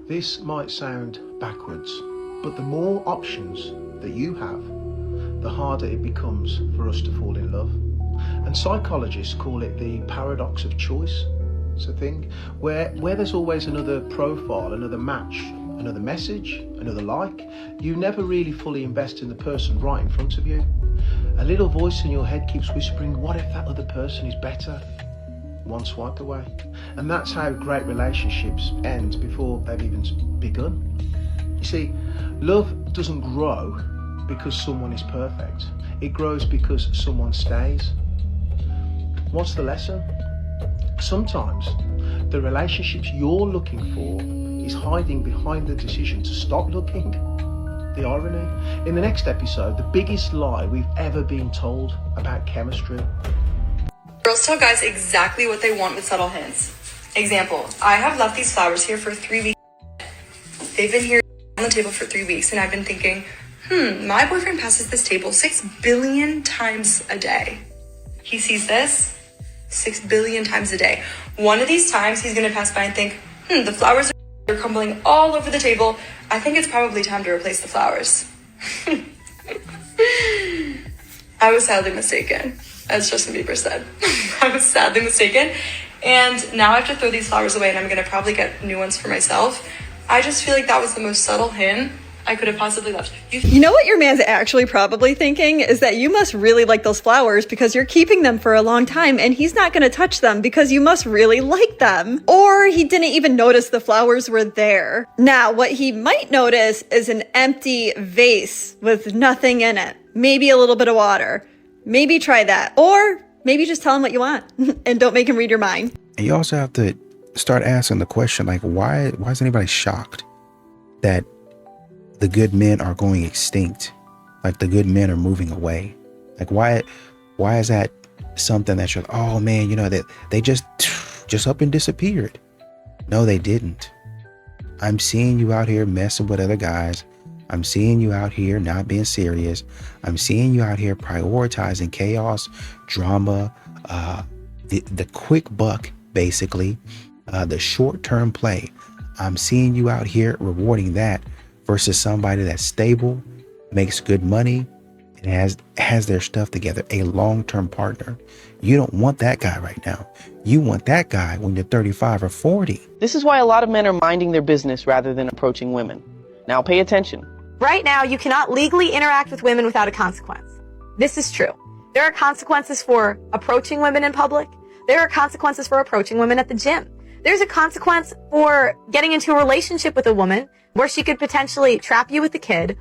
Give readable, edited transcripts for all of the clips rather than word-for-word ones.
This might sound backwards, but the more options that you have, the harder it becomes for us to fall in love. And psychologists call it the paradox of choice. It's a thing where there's always another profile, another match, another message, another like. You never really fully invest in the person right in front of you. A little voice in your head keeps whispering, what if that other person is better? One swipe away. And that's how great relationships end before they've even begun. You see, love doesn't grow because someone is perfect. It grows because someone stays. What's the lesson? Sometimes the relationships you're looking for is hiding behind the decision to stop looking. The irony. In the next episode, the biggest lie we've ever been told about chemistry. Girls tell guys exactly what they want with subtle hints. Example, I have left these flowers here for 3 weeks. They've been here on the table for 3 weeks and I've been thinking, my boyfriend passes this table 6 billion times a day. He sees this 6 billion times a day. One of these times he's gonna pass by and think, the flowers are crumbling all over the table. I think it's probably time to replace the flowers. I was sadly mistaken, as Justin Bieber said. I was sadly mistaken. And now I have to throw these flowers away and I'm gonna probably get new ones for myself. I just feel like that was the most subtle hint I could have possibly left. You know what your man's actually probably thinking is that you must really like those flowers because you're keeping them for a long time and he's not going to touch them because you must really like them. Or he didn't even notice the flowers were there. Now, what he might notice is an empty vase with nothing in it. Maybe a little bit of water. Maybe try that. Or maybe just tell him what you want and don't make him read your mind. And you also have to start asking the question, like, why is anybody shocked that the good men are going extinct? Like the good men are moving away. Like why is that something that you're, oh man, you know, that they just up and disappeared? No, they didn't. I'm seeing you out here messing with other guys. I'm seeing you out here not being serious. I'm seeing you out here prioritizing chaos, drama, the quick buck, basically, the short-term play. I'm seeing you out here rewarding that versus somebody that's stable, makes good money, and has their stuff together, a long-term partner. You don't want that guy right now. You want that guy when you're 35 or 40. This is why a lot of men are minding their business rather than approaching women. Now pay attention. Right now, you cannot legally interact with women without a consequence. This is true. There are consequences for approaching women in public. There are consequences for approaching women at the gym. There's a consequence for getting into a relationship with a woman where she could potentially trap you with the kid,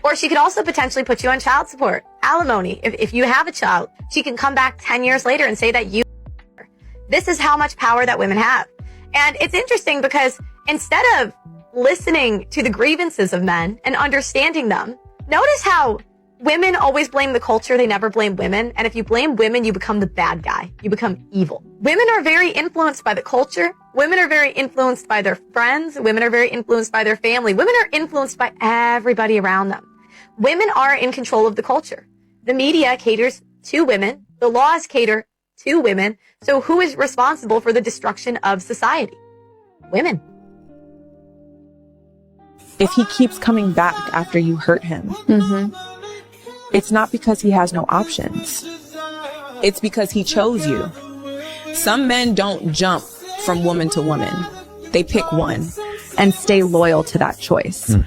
or she could also potentially put you on child support, alimony. If you have a child, she can come back 10 years later and say that you. This is how much power that women have. And it's interesting because instead of listening to the grievances of men and understanding them, notice how women always blame the culture. They never blame women. And if you blame women, you become the bad guy. You become evil. Women are very influenced by the culture. Women are very influenced by their friends. Women are very influenced by their family. Women are influenced by everybody around them. Women are in control of the culture. The media caters to women. The laws cater to women. So who is responsible for the destruction of society? Women. If he keeps coming back after you hurt him, it's not because he has no options. It's because he chose you. Some men don't jump from woman to woman. They pick one and stay loyal to that choice.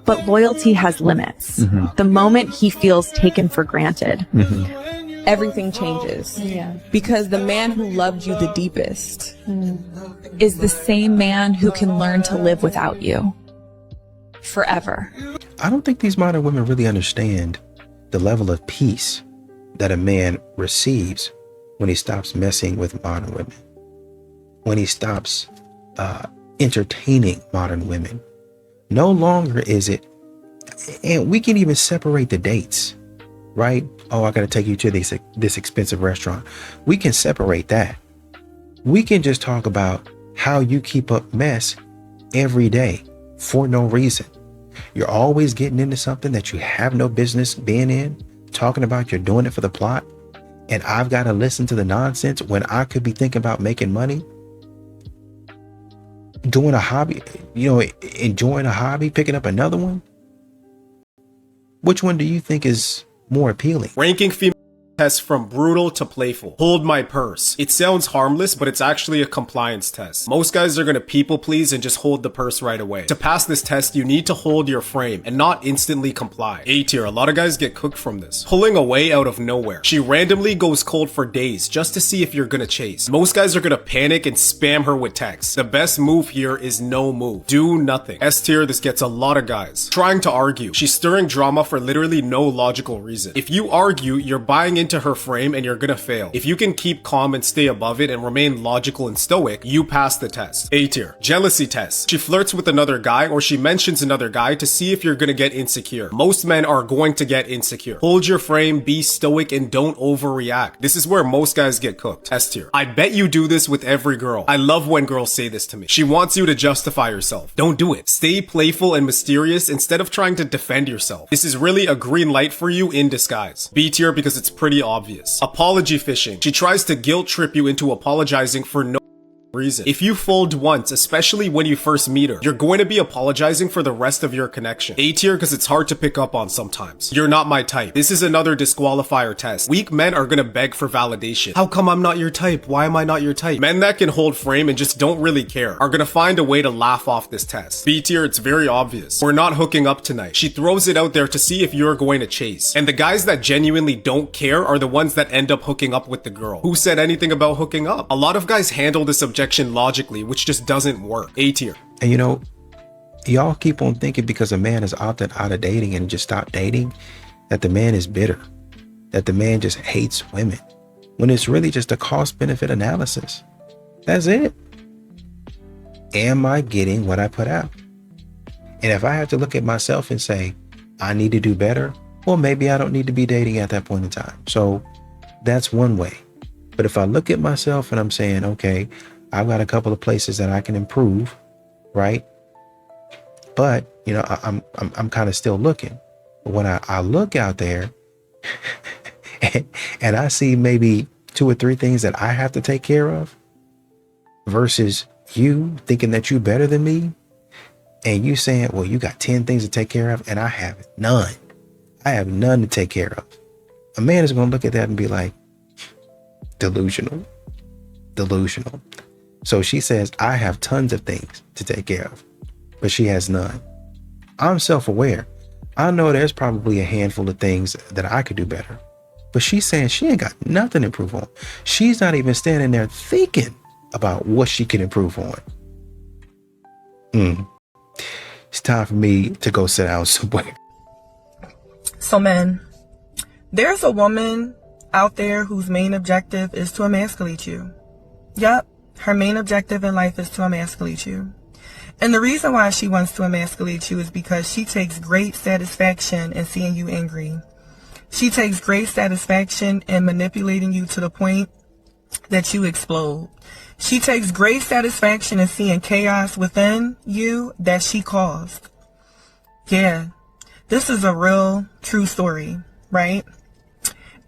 But loyalty has limits. The moment he feels taken for granted, everything changes. Because the man who loved you the deepest is the same man who can learn to live without you forever. I don't think these modern women really understand the level of peace that a man receives when he stops messing with modern women, when he stops entertaining modern women. No longer is it, and we can even separate the dates, right? Oh, I got to take you to this expensive restaurant. We can separate that. We can just talk about how you keep up mess every day for no reason. You're always getting into something that you have no business being in, talking about you're doing it for the plot, and I've got to listen to the nonsense when I could be thinking about making money. doing a hobby, enjoying a hobby, picking up another one? Which one do you think is more appealing? Ranking female test from brutal to playful. Hold my purse. It sounds harmless, but it's actually a compliance test. Most guys are gonna people please and just hold the purse right away. To pass this test, you need to hold your frame and not instantly comply. A tier, a lot of guys get cooked from this. Pulling away out of nowhere. She randomly goes cold for days just to see if you're gonna chase. Most guys are gonna panic and spam her with texts. The best move here is no move. Do nothing. S tier, this gets a lot of guys trying to argue. She's stirring drama for literally no logical reason. If you argue, you're buying into her frame and you're gonna fail. If you can keep calm and stay above it and remain logical and stoic, you pass the test. A tier, jealousy test. She flirts with another guy or she mentions another guy to see if you're gonna get insecure. Most men are going to get insecure. Hold your frame, be stoic, and don't overreact. This is where most guys get cooked. S tier, I bet you do this with every girl. I love when girls say this to me. She wants you to justify yourself. Don't do it. Stay playful and mysterious instead of trying to defend yourself. This is really a green light for you in disguise. B tier, because it's pretty obvious. Apology fishing. She tries to guilt trip you into apologizing for no reason. If you fold once, especially when you first meet her, you're going to be apologizing for the rest of your connection. A tier, because it's hard to pick up on sometimes. You're not my type. This is another disqualifier test. Weak men are gonna beg for validation. How come I'm not your type? Why am I not your type? Men that can hold frame and just don't really care are gonna find a way to laugh off this test. B tier, it's very obvious. We're not hooking up tonight. She throws it out there to see if you're going to chase. And the guys that genuinely don't care are the ones that end up hooking up with the girl. Who said anything about hooking up? A lot of guys handle this objection logically, which just doesn't work. A tier. And y'all keep on thinking because a man is opted out of dating and just stopped dating, that the man is bitter, that the man just hates women, when it's really just a cost benefit analysis. That's it. Am I getting what I put out? And if I have to look at myself and say, I need to do better, well, maybe I don't need to be dating at that point in time. So that's one way. But if I look at myself and I'm saying, okay, I've got a couple of places that I can improve, right? But I'm kind of still looking. But when I look out there and I see maybe 2 or 3 things that I have to take care of versus you thinking that you're better than me, and you saying, well, you got 10 things to take care of and I have none. I have none to take care of. A man is going to look at that and be like, delusional. So she says, I have tons of things to take care of, but she has none. I'm self-aware. I know there's probably a handful of things that I could do better, but she's saying she ain't got nothing to improve on. She's not even standing there thinking about what she can improve on. It's time for me to go sit down somewhere. So men, there's a woman out there whose main objective is to emasculate you. Yep, her main objective in life is to emasculate you. And the reason why she wants to emasculate you is because she takes great satisfaction in seeing you angry. She takes great satisfaction in manipulating you to the point that you explode. She takes great satisfaction in seeing chaos within you that she caused. Yeah, this is a real, true story, right?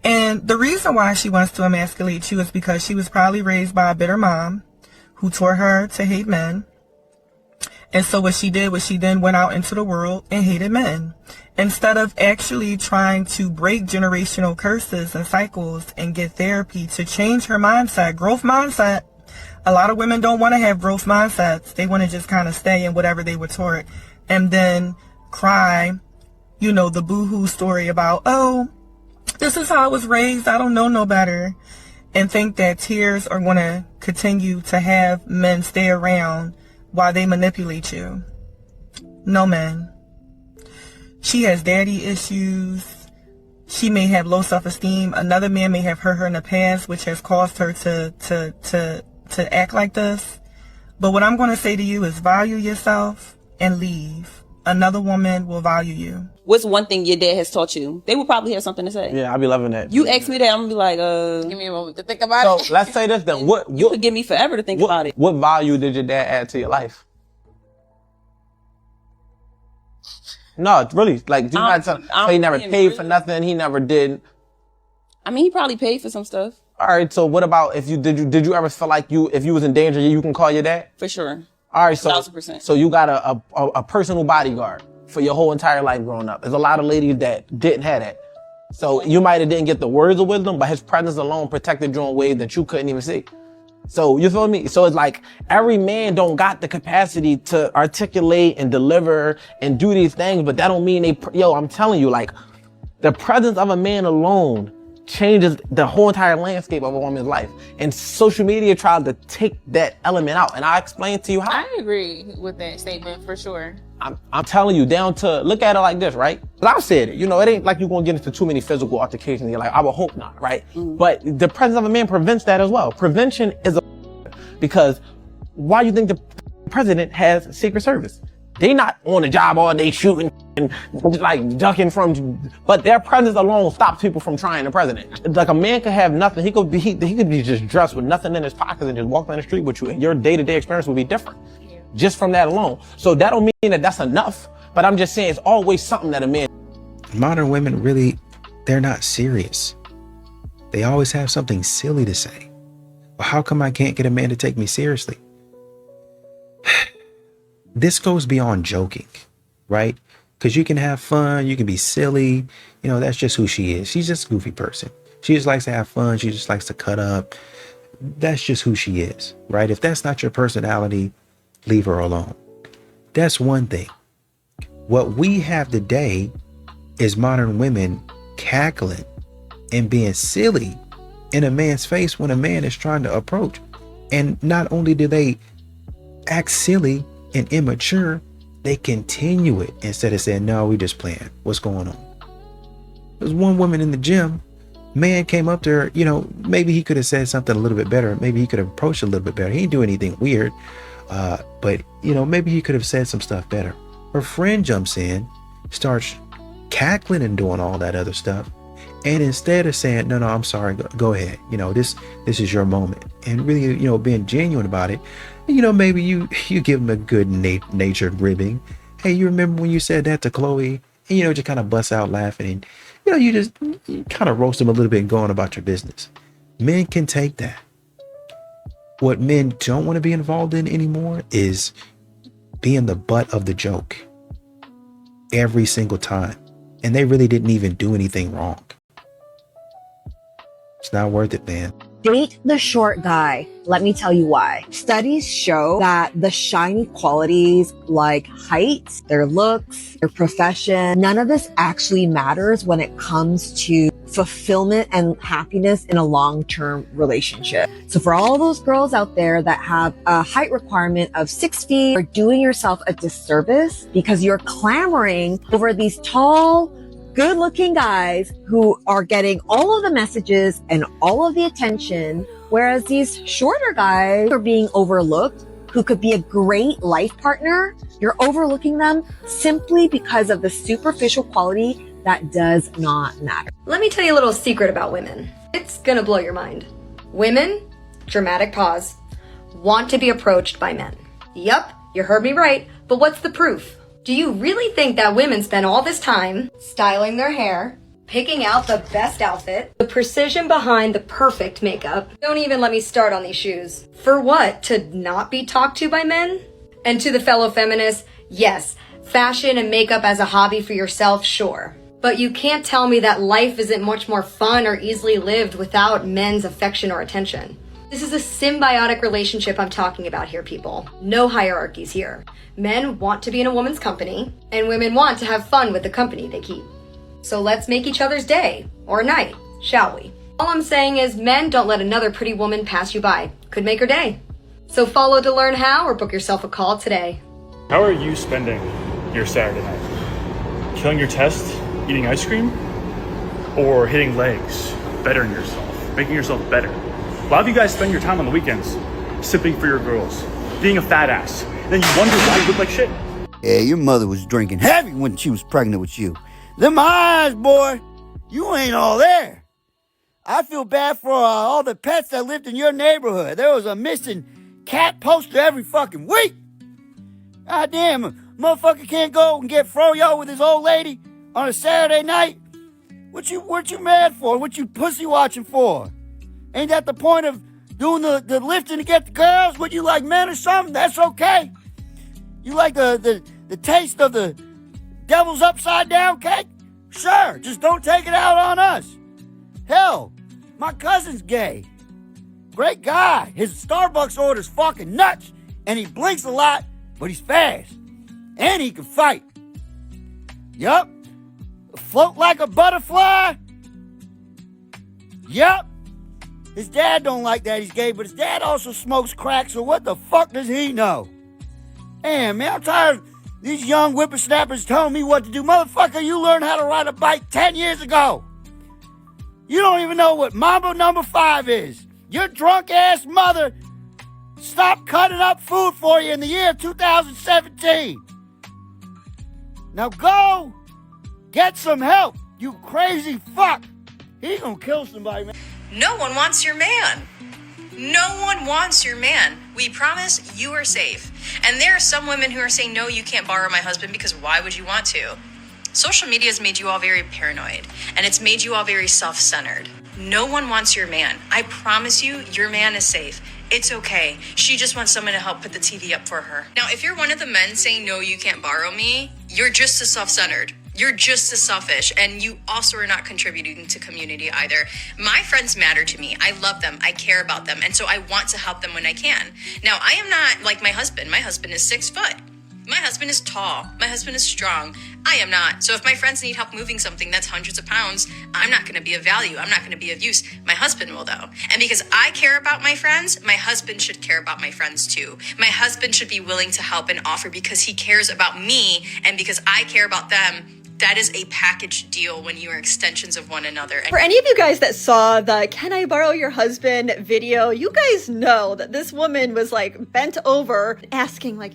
And the reason why she wants to emasculate you is because she was probably raised by a bitter mom who taught her to hate men. And so what she did was she then went out into the world and hated men. Instead of actually trying to break generational curses and cycles and get therapy to change her mindset, growth mindset. A lot of women don't want to have growth mindsets. They want to just kind of stay in whatever they were taught and then cry, the boo-hoo story about, oh, this is how I was raised, I don't know no better, and think that tears are going to continue to have men stay around while they manipulate you. No, man. She has daddy issues. She may have low self-esteem. Another man may have hurt her in the past, which has caused her to act like this. But what I'm going to say to you is value yourself and leave. Another woman will value you. What's one thing your dad has taught you? They will probably have something to say. Yeah, I'll be loving that. You ask me that, I'm gonna be like, give me a moment to think about it. So let's say this then. You could give me forever to think about it. What value did your dad add to your life? No, really. Like, do you not tell? So he never paid for nothing. He never did. I mean, he probably paid for some stuff. All right. So what about if did you ever feel like if you was in danger, you can call your dad? For sure. All right, so 1000%. so you got a personal bodyguard for your whole entire life growing up. There's a lot of ladies that didn't have that. So you might have didn't get the words of wisdom, but his presence alone protected you in ways that you couldn't even see. So you feel me? So it's like every man don't got the capacity to articulate and deliver and do these things, but that don't mean I'm telling you, like, the presence of a man alone changes the whole entire landscape of a woman's life. And social media tried to take that element out. And I explained to you how. I agree with that statement for sure. I'm telling you, down to, look at it like this, right? But I've said it, it ain't like you're going to get into too many physical altercations. You're like, I would hope not, right? Mm-hmm. But the presence of a man prevents that as well. Prevention is because why you think the president has Secret Service? They not on the job all day shooting and like ducking from, but their presence alone stops people from trying the president. Like a man could have nothing. He could be just dressed with nothing in his pockets and just walk down the street with you, and your day-to-day experience will be different. Just from that alone. So that don't mean that that's enough, but I'm just saying it's always something that a man. Modern women really, they're not serious. They always have something silly to say. Well, how come I can't get a man to take me seriously? This goes beyond joking, right? Because you can have fun, you can be silly. That's just who she is. She's just a goofy person. She just likes to have fun. She just likes to cut up. That's just who she is, right? If that's not your personality, leave her alone. That's one thing. What we have today is modern women cackling and being silly in a man's face when a man is trying to approach. And not only do they act silly and immature, they continue it instead of saying, no, we just playing. What's going on? There's one woman in the gym, man came up to her, maybe he could have said something a little bit better. Maybe he could have approached a little bit better. He didn't do anything weird. But maybe he could have said some stuff better. Her friend jumps in, starts cackling and doing all that other stuff. And instead of saying, no, I'm sorry, go ahead. This is your moment. And really, being genuine about it. Maybe you give him a good natured ribbing. Hey, you remember when you said that to Chloe? And, just kind of bust out laughing. And, you just kind of roast him a little bit and go on about your business. Men can take that. What men don't want to be involved in anymore is being the butt of the joke every single time. And they really didn't even do anything wrong. It's not worth it, man. Date the short guy. Let me tell you why. Studies show that the shiny qualities like height, their looks, their profession, none of this actually matters when it comes to fulfillment and happiness in a long-term relationship. So for all those girls out there that have a height requirement of 6 feet, you're doing yourself a disservice because you're clamoring over these tall, good-looking guys who are getting all of the messages and all of the attention, whereas these shorter guys are being overlooked, who could be a great life partner. You're overlooking them simply because of the superficial quality that does not matter. Let me tell you a little secret about women. It's gonna blow your mind. Women, dramatic pause, want to be approached by men. Yup, you heard me right, but what's the proof? Do you really think that women spend all this time styling their hair, picking out the best outfit, the precision behind the perfect makeup? Don't even let me start on these shoes. For what? To not be talked to by men? And to the fellow feminists, yes, fashion and makeup as a hobby for yourself, sure. But you can't tell me that life isn't much more fun or easily lived without men's affection or attention. This is a symbiotic relationship I'm talking about here, people. No hierarchies here. Men want to be in a woman's company, and women want to have fun with the company they keep. So let's make each other's day, or night, shall we? All I'm saying is men don't let another pretty woman pass you by. Could make her day. So follow to learn how, or book yourself a call today. How are you spending your Saturday night? Killing your test, eating ice cream, or hitting legs, bettering yourself, making yourself better? A lot of you guys spend your time on the weekends sipping for your girls, being a fat ass. Then you wonder why you look like shit. Yeah, your mother was drinking heavy when she was pregnant with you. Them eyes, boy, you ain't all there. I feel bad for all the pets that lived in your neighborhood. There was a missing cat poster every fucking week. God damn, a motherfucker can't go and get froyo with his old lady on a Saturday night. What you mad for? What you pussy watching for? Ain't that the point of doing the lifting to get the girls? Would you like men or something? That's okay. You like the taste of the devil's upside down cake? Sure, just don't take it out on us. Hell, my cousin's gay. Great guy. His Starbucks order's fucking nuts, and he blinks a lot, but he's fast. And he can fight. Yup. Float like a butterfly. Yup. His dad don't like that he's gay, but his dad also smokes crack, so what the fuck does he know? Damn, man, I'm tired of these young whippersnappers telling me what to do. Motherfucker, you learned how to ride a bike 10 years ago. You don't even know what Mambo number 5 is. Your drunk-ass mother stopped cutting up food for you in the year 2017. Now go get some help, you crazy fuck. He gonna kill somebody, man. No one wants your man. No one wants your man. We promise you are safe. And there are some women who are saying, no, you can't borrow my husband because why would you want to? Social media has made you all very paranoid, and it's made you all very self-centered. No one wants your man. I promise you, your man is safe. It's okay. She just wants someone to help put the TV up for her. Now, if you're one of the men saying, no, you can't borrow me, you're just as self-centered. You're just as selfish, and you also are not contributing to community either. My friends matter to me. I love them. I care about them. And so I want to help them when I can. Now, I am not like my husband. My husband is 6 foot. My husband is tall. My husband is strong. I am not. So if my friends need help moving something that's hundreds of pounds, I'm not going to be of value. I'm not going to be of use. My husband will, though. And because I care about my friends, my husband should care about my friends too. My husband should be willing to help and offer because he cares about me and because I care about them. That is a package deal when you are extensions of one another. For any of you guys that saw the "Can I borrow your husband" video, you guys know that this woman was like bent over asking like,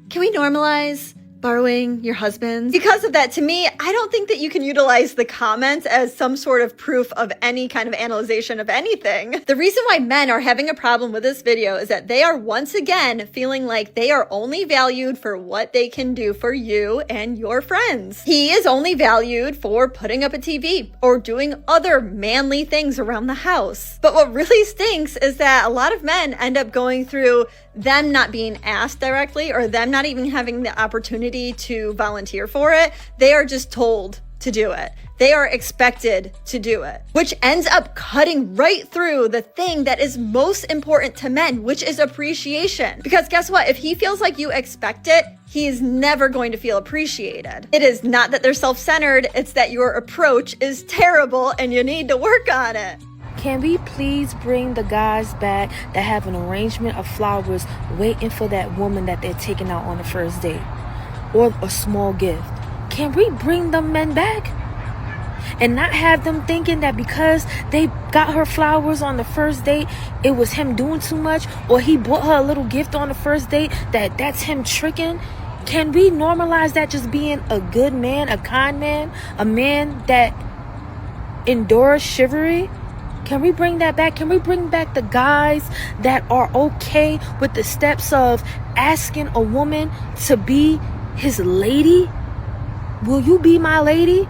can we normalize borrowing your husband? Because of that, to me, I don't think that you can utilize the comments as some sort of proof of any kind of analyzation of anything. The reason why men are having a problem with this video is that they are once again feeling like they are only valued for what they can do for you and your friends. He is only valued for putting up a TV or doing other manly things around the house. But what really stinks is that a lot of men end up going through them not being asked directly or them not even having the opportunity to volunteer for it. They are just told to do it. They are expected to do it, which ends up cutting right through the thing that is most important to men, which is appreciation. Because guess what? If he feels like you expect it, he is never going to feel appreciated. It is not that they're self-centered, it's that your approach is terrible and you need to work on it. Can we please bring the guys back that have an arrangement of flowers waiting for that woman that they're taking out on the first date? Or a small gift? Can we bring the men back? And not have them thinking that because they got her flowers on the first date, it was him doing too much, or he bought her a little gift on the first date, that's him tricking? Can we normalize that just being a good man, a kind man, a man that endures chivalry? Can we bring that back? Can we bring back the guys that are okay with the steps of asking a woman to be his lady? Will you be my lady?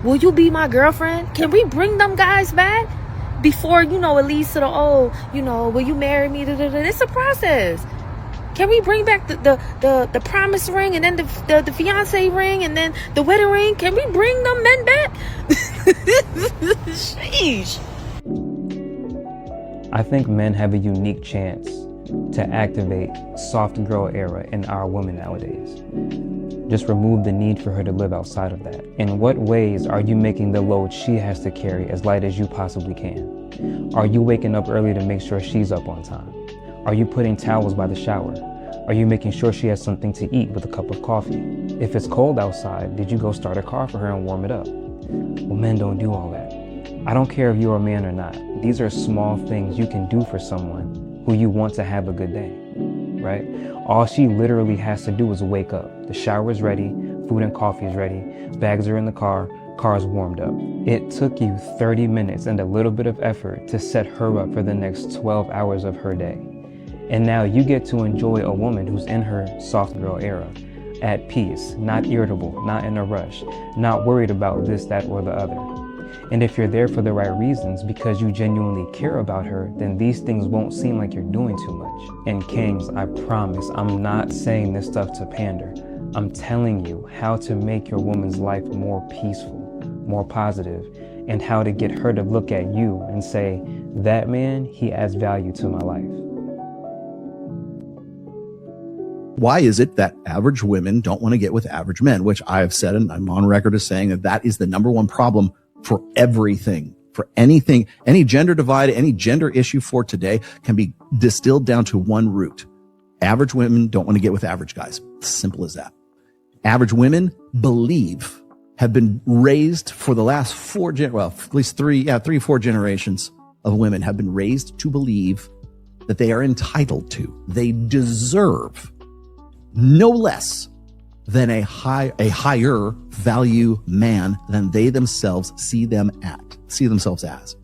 Will you be my girlfriend? Can we bring them guys back before, it leads to the, will you marry me? It's a process. Can we bring back the promise ring and then the fiance ring and then the wedding ring? Can we bring them men back? Sheesh. I think men have a unique chance to activate soft girl era in our women nowadays. Just remove the need for her to live outside of that. In what ways are you making the load she has to carry as light as you possibly can? Are you waking up early to make sure she's up on time? Are you putting towels by the shower? Are you making sure she has something to eat with a cup of coffee? If it's cold outside, did you go start a car for her and warm it up? Well, men don't do all that. I don't care if you're a man or not. These are small things you can do for someone who you want to have a good day, right? All she literally has to do is wake up. The shower is ready, food and coffee is ready, bags are in the car is warmed up. It took you 30 minutes and a little bit of effort to set her up for the next 12 hours of her day. And now you get to enjoy a woman who's in her soft girl era, at peace, not irritable, not in a rush, not worried about this, that, or the other. And if you're there for the right reasons, because you genuinely care about her, then these things won't seem like you're doing too much. And kings, I promise, I'm not saying this stuff to pander. I'm telling you how to make your woman's life more peaceful, more positive, and how to get her to look at you and say, that man, he adds value to my life. Why is it that average women don't want to get with average men? Which I have said, and I'm on record as saying that is the number one problem for everything, for anything, any gender divide, any gender issue for today can be distilled down to one root. Average women don't want to get with average guys. Simple as that. Average women have been raised for the last at least 4 generations of women have been raised to believe that they are entitled to, they deserve no less than a higher value man than they themselves see themselves as.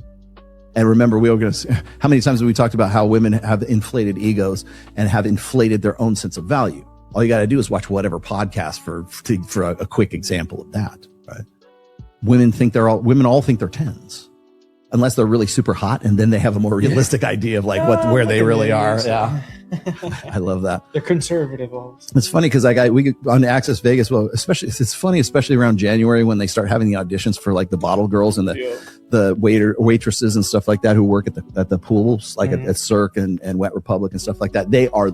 And remember, how many times have we talked about how women have inflated egos and have inflated their own sense of value? All you got to do is watch whatever podcast for a quick example of that, right? Women all think they're 10s, unless they're really super hot, and then they have a more realistic idea of where they really are. Yeah. I love that. They're conservative also. It's funny because we on Access Vegas, especially around January when they start having the auditions for the bottle girls and the waitresses and stuff like that who work at the pools, at Cirque and Wet Republic and stuff like that. They are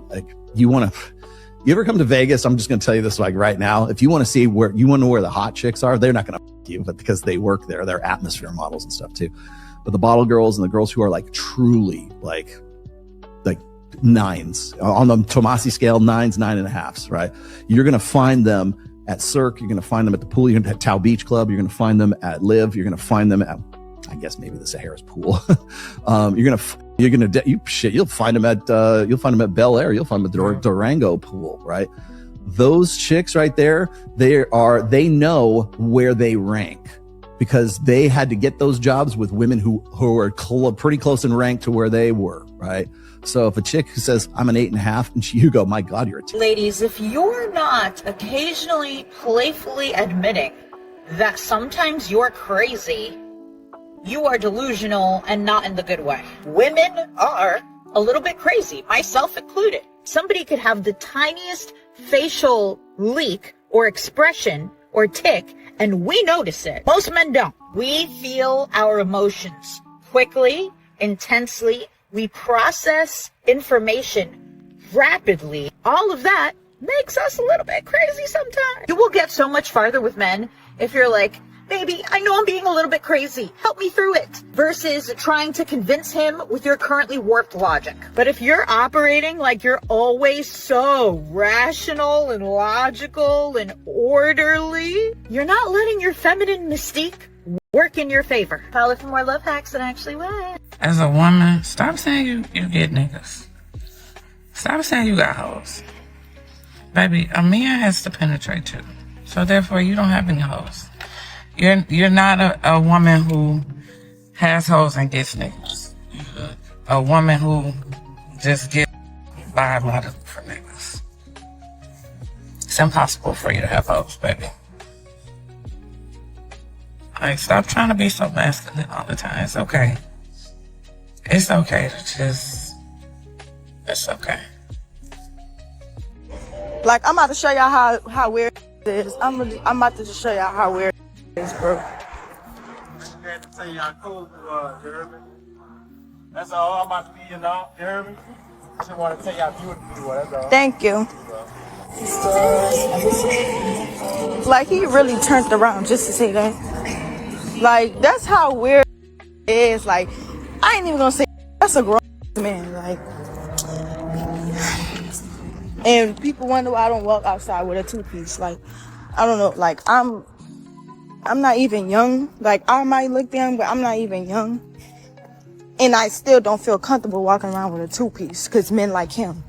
you ever come to Vegas? I'm just going to tell you this right now. If you want to see where the hot chicks are, they're not going to you, but because they work there, they're atmosphere models and stuff too. But the bottle girls and the girls who are truly nines on the Tomasi scale, 9s, 9.5s, right? You're going to find them at Cirque. You're going to find them at the pool. You're going to at Tao Beach Club. You're going to find them at Live. You're going to find them at, I guess maybe the Sahara's pool. You'll find them at Bel Air. You'll find them at Durango pool, right? Those chicks right there, they know where they rank because they had to get those jobs with women who are pretty close in rank to where they were, right? So if a chick who says, I'm an 8.5, and you go, my God, you're a 10. Ladies, if you're not occasionally playfully admitting that sometimes you're crazy, you are delusional and not in the good way. Women are a little bit crazy, myself included. Somebody could have the tiniest facial leak or expression or tick, and we notice it. Most men don't. We feel our emotions quickly, intensely. We process information rapidly. All of that makes us a little bit crazy sometimes. You will get so much farther with men if you're like, baby, I know I'm being a little bit crazy. Help me through it. Versus trying to convince him with your currently warped logic. But if you're operating like you're always so rational and logical and orderly, you're not letting your feminine mystique work in your favor. Follow for more love hacks and actually what? As a woman, stop saying you get niggas. Stop saying you got hoes. Baby, a man has to penetrate too. So therefore, you don't have any hoes. You're not a woman who has hoes and gets niggas. You're a woman who just gets by a lot of different niggas. It's impossible for you to have hoes, baby. Stop trying to be so masculine all the time. It's okay. It's okay to just... It's okay. I'm about to show y'all how weird it is. I'm about to just show y'all how weird it is, bro. That's all I'm about to be, you hear me? I just want to tell y'all beautiful, that's all. Thank you. He really turned around just to say that. That's how weird it is. I ain't even gonna say that's a grown man. And people wonder why I don't walk outside with a two-piece. I don't know. I'm not even young. I might look young, but I'm not even young. And I still don't feel comfortable walking around with a two-piece because men like him.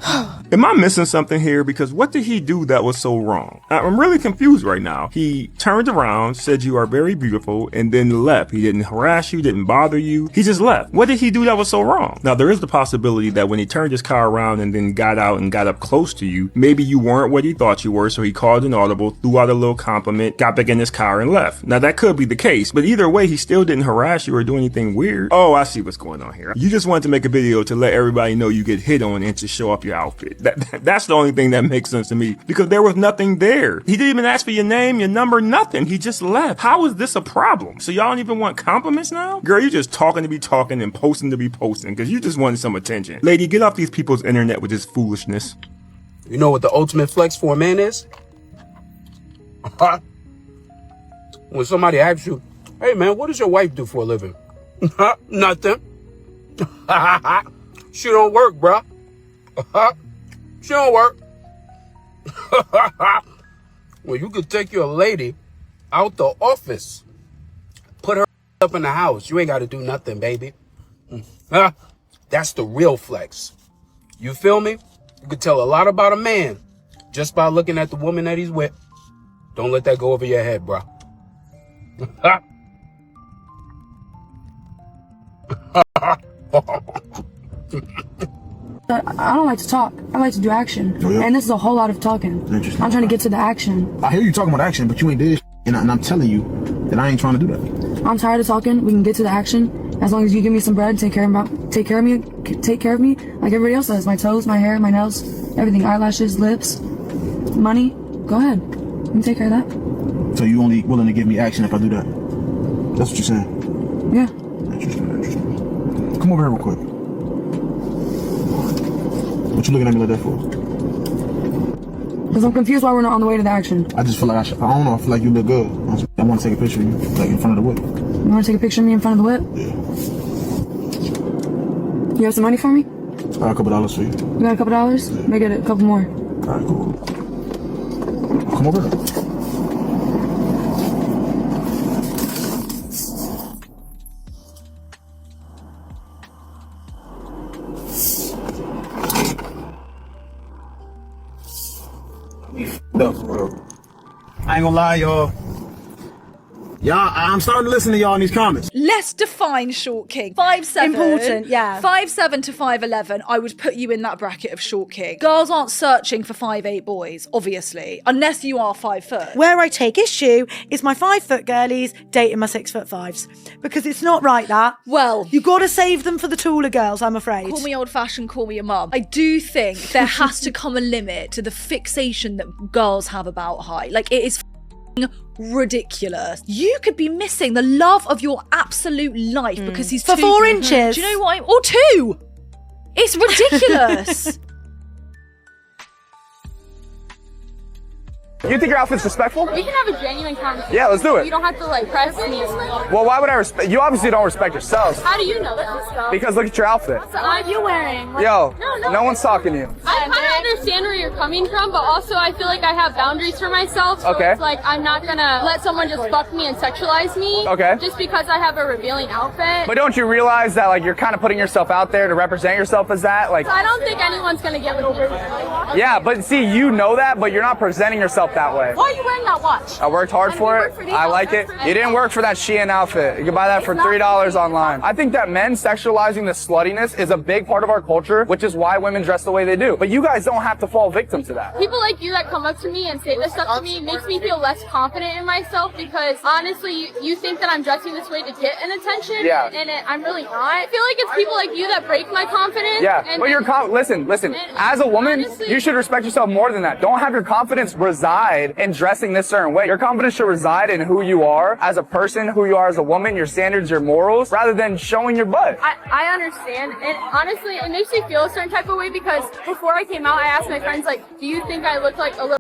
Am I missing something here? Because what did he do that was so wrong? I'm really confused right now. He turned around, said you are very beautiful, and then left. He didn't harass you, didn't bother you. He just left. What did he do that was so wrong? Now, there is the possibility that when he turned his car around and then got out and got up close to you, maybe you weren't what he thought you were, so he called an audible, threw out a little compliment, got back in his car and left. Now, that could be the case, but either way, he still didn't harass you or do anything weird. Oh, I see what's going on here. You just wanted to make a video to let everybody know you get hit on and to show off your outfit. That's the only thing that makes sense to me, because there was nothing there. He didn't even ask for your name, your number, nothing. He just left. How is this a problem? So y'all don't even want compliments now? Girl, you just talking to be talking and posting to be posting because you just wanted some attention. Lady, get off these people's internet with this foolishness. You know what the ultimate flex for a man is? When somebody asks you, hey man, what does your wife do for a living? Nothing. She don't work, bruh. She don't work. Well, you could take your lady out the office, put her up in the house. You ain't got to do nothing, baby. That's the real flex. You feel me? You could tell a lot about a man just by looking at the woman that he's with. Don't let that go over your head, bro. I don't like to talk. I like to do action. Oh, yeah? And this is a whole lot of talking. I'm trying to get to the action. I hear you talking about action, but you ain't did and I'm telling you that I ain't trying to do that. I'm tired of talking. We can get to the action. As long as you give me some bread, take care of me like everybody else does. My toes, my hair, my nails, everything. Eyelashes, lips, money. Go ahead. Let me take care of that. So you only willing to give me action if I do that? That's what you're saying? Yeah. Interesting. Come over here real quick. What you looking at me like that for? Because I'm confused why we're not on the way to the action. I just feel like I don't know, I feel like you look good. I want to take a picture of you, like in front of the whip. You want to take a picture of me in front of the whip? Yeah. You have some money for me? I got a couple dollars for you. You got a couple dollars? Yeah. Make it a couple more. Alright, cool. Come over here. I ain't gonna lie, y'all. I'm starting to listen to y'all in these comments. Let's define short king. 5'7". Important, yeah. 5'7" to 5'11", I would put you in that bracket of short king. Girls aren't searching for 5'8" boys, obviously, unless you are 5 foot. Where I take issue is my 5 foot girlies dating my 6'5", because it's not right that. Well, you gotta save them for the taller girls, I'm afraid. Call me old fashioned, call me your mum. I do think there has to come a limit to the fixation that girls have about height. Like, it is ridiculous. You could be missing the love of your absolute life because he's for 4 inches. Do you know what? Or 2. It's ridiculous. You think your outfit's respectful? We can have a genuine conversation. Yeah, let's do it. You don't have to like press me. Well, why would I respect? You obviously don't respect yourself. How do you know that? Because look at your outfit. What are you wearing? Yo, no one's talking to you. I kind of understand where you're coming from, but also I feel like I have boundaries for myself. So Okay. It's like I'm not gonna let someone just fuck me and sexualize me. Okay. Just because I have a revealing outfit. But don't you realize that like you're kind of putting yourself out there to represent yourself as that? Like, So I don't think anyone's gonna get with me. yeah, but see, you know that, but you're not presenting yourself that way. Why are you wearing that watch? I worked hard for it. I like it. You didn't work for that Shein outfit. You can buy that for $3 online. I think that men sexualizing the sluttiness is a big part of our culture, which is why women dress the way they do. But you guys don't have to fall victim to that. People like you that come up to me and say this stuff to me makes me feel less confident in myself because honestly, you think that I'm dressing this way to get an attention. Yeah. And I'm really not. I feel like it's people like you that break my confidence. Yeah, and but listen. As a woman, you should respect yourself more than that. Don't have your confidence reside in dressing this certain way. Your confidence should reside in who you are as a person, who you are as a woman, your standards, your morals, rather than showing your butt. I understand, and honestly, it makes me feel a certain type of way because before I came out, I asked my friends, like, do you think I look like a little...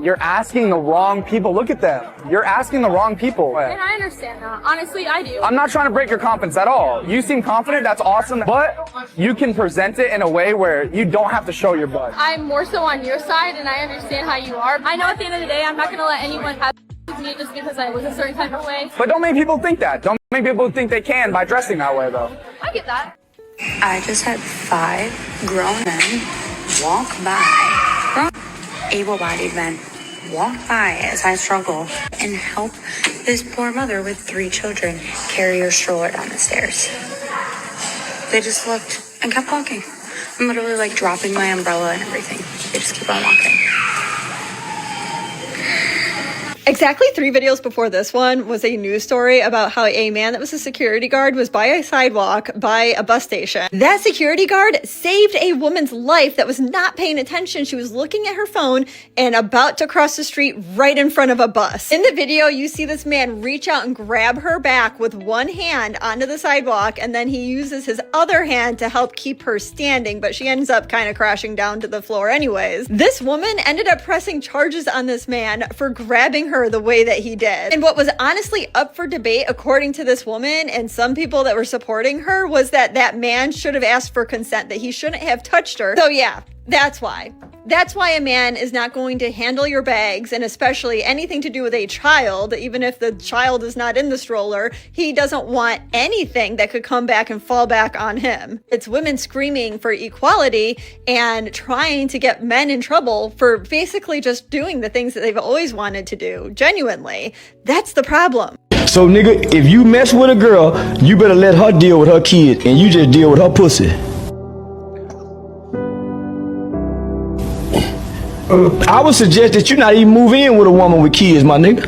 You're asking the wrong people. Look at them. You're asking the wrong people. And I understand that. Honestly, I do. I'm not trying to break your confidence at all. You seem confident. That's awesome. But you can present it in a way where you don't have to show your butt. I'm more so on your side, and I understand how you are. I know at the end of the day, I'm not going to let anyone have me just because I was a certain type of way. But don't make people think that. Don't make people think they can by dressing that way, though. I get that. I just had 5 grown men walk by, able-bodied men walk by as I struggle and help this poor mother with 3 children carry her stroller down the stairs. They just looked and kept walking. I'm literally like dropping my umbrella and everything. They just keep on walking. Exactly 3 videos before this one was a news story about how a man that was a security guard was by a sidewalk by a bus station. That security guard saved a woman's life that was not paying attention. She was looking at her phone and about to cross the street right in front of a bus. In the video, you see this man reach out and grab her back with one hand onto the sidewalk, and then he uses his other hand to help keep her standing, but she ends up kind of crashing down to the floor anyways. This woman ended up pressing charges on this man for grabbing her the way that he did. And what was honestly up for debate, according to this woman and some people that were supporting her, was that that man should have asked for consent, that he shouldn't have touched her. So yeah, that's why. That's why a man is not going to handle your bags, and especially anything to do with a child, even if the child is not in the stroller. He doesn't want anything that could come back and fall back on him. It's women screaming for equality and trying to get men in trouble for basically just doing the things that they've always wanted to do. Genuinely, that's the problem. So nigga, if you mess with a girl, you better let her deal with her kid and you just deal with her pussy. I would suggest that you not even move in with a woman with kids, my nigga.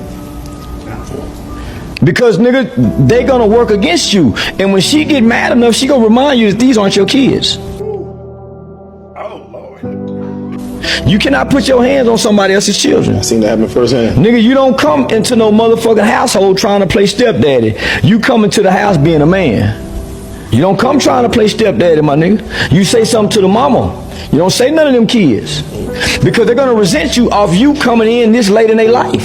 Because nigga, they gonna work against you. And when she get mad enough, she gonna remind you that these aren't your kids. You cannot put your hands on somebody else's children. I seen that happen firsthand. Nigga, you don't come into no motherfucking household trying to play stepdaddy. You come into the house being a man. You don't come trying to play stepdaddy, my nigga. You say something to the mama. You don't say none of them kids. Because they're gonna resent you off you coming in this late in their life.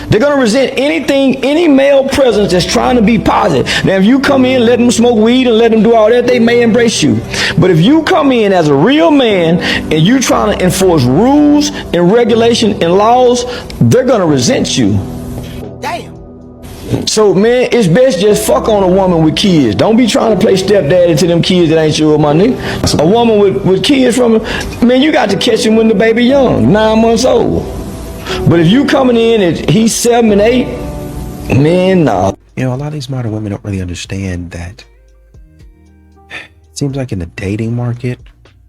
They're gonna resent anything, any male presence that's trying to be positive. Now, if you come in, let them smoke weed and let them do all that, they may embrace you. But if you come in as a real man and you trying to enforce rules and regulation and laws, they're gonna resent you. Damn. So, man, it's best just fuck on a woman with kids. Don't be trying to play stepdaddy to them kids that ain't yours, my nigga. A woman with kids from her, man, you got to catch him when the baby young, 9 months old. But if you coming in and he's 7 and 8, man, nah. You know, a lot of these modern women don't really understand that it seems like in the dating market,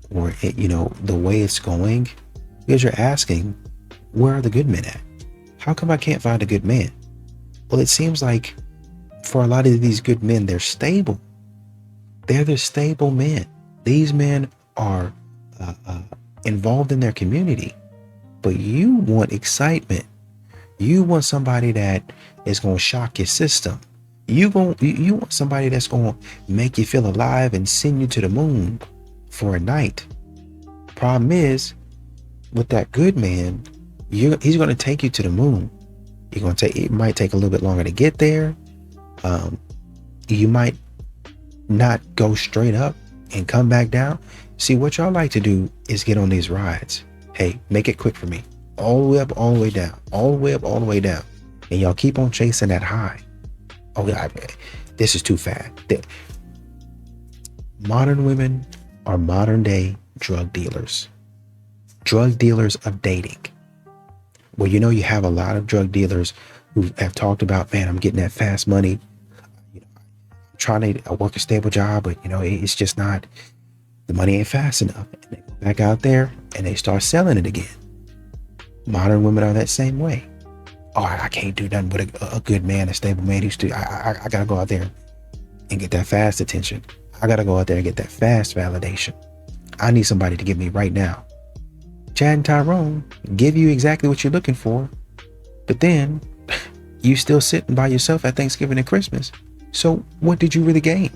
or, you know, the way it's going, because you're asking, where are the good men at? How come I can't find a good man? Well, it seems like for a lot of these good men, they're stable. They're the stable men. These men are involved in their community. But you want excitement. You want somebody that is going to shock your system. You want somebody that's going to make you feel alive and send you to the moon for a night. Problem is, with that good man, he's going to take you to the moon. It might take a little bit longer to get there. You might not go straight up and come back down. See, what y'all like to do is get on these rides. Hey, make it quick for me. All the way up, all the way down. All the way up, all the way down. And y'all keep on chasing that high. Oh, yeah, this is too fast. Modern women are modern day drug dealers. Drug dealers of dating. Well, you know, you have a lot of drug dealers who have talked about, man, I'm getting that fast money. You know, I'm trying to work a stable job, but, you know, it's just not, the money ain't fast enough. And they go back out there and they start selling it again. Modern women are that same way. Oh, I can't do nothing with a good man, a stable man. I got to go out there and get that fast attention. I got to go out there and get that fast validation. I need somebody to give me right now. Chad and Tyrone give you exactly what you're looking for, but then you still sitting by yourself at Thanksgiving and Christmas. So what did you really gain?